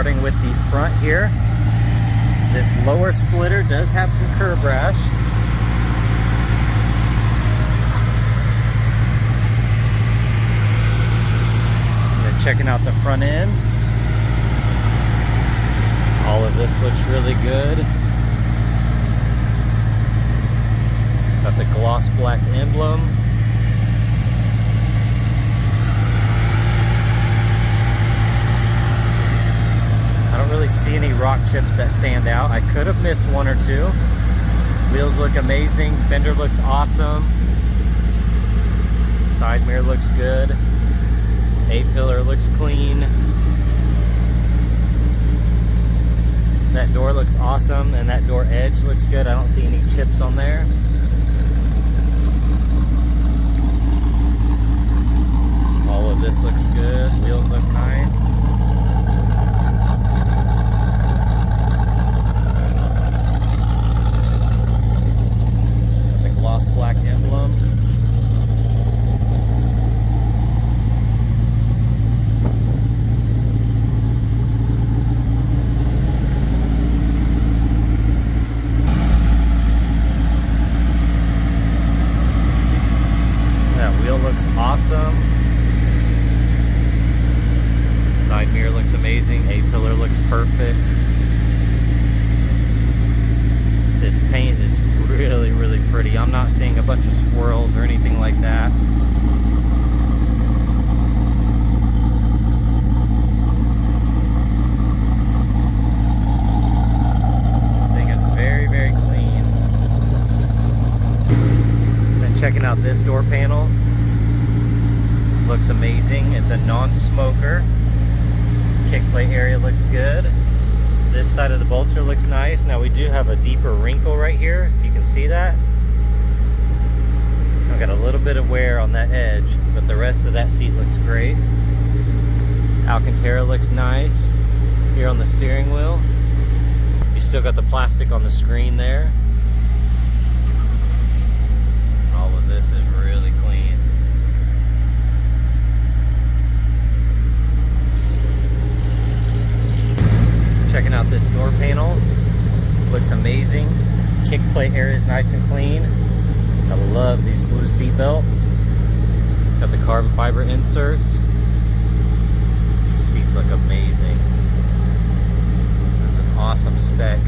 starting with the front here. This lower splitter does have some curb rash. And then checking out the front end. All of this looks really good. Got the gloss black emblem. I don't really see any rock chips that stand out. I could have missed one or two. Wheels look amazing. Fender looks awesome. Side mirror looks good. A-pillar looks clean. That door looks awesome, and that door edge looks good. I don't see any chips on there. All of this looks good. Wheels look nice. Got the gloss black emblem. That wheel looks awesome. Side mirror looks amazing. A-pillar looks perfect. This paint is really, really pretty. I'm not seeing a bunch of swirls or anything like that. This thing is very, very clean. Then checking out this door panel. Looks amazing. It's a non-smoker. Kick plate area looks good. This side of the bolster looks nice. Now we do have a deeper wrinkle right here, if you can see that. I've got a little bit of wear on that edge, but the rest of that seat looks great. Alcantara looks nice here on the steering wheel. You still got the plastic on the screen there. All of this is really clean. Checking out this door panel, looks amazing. Kick plate area is nice and clean. I love these blue seat belts. Got the carbon fiber inserts. These seats look amazing. This is an awesome spec.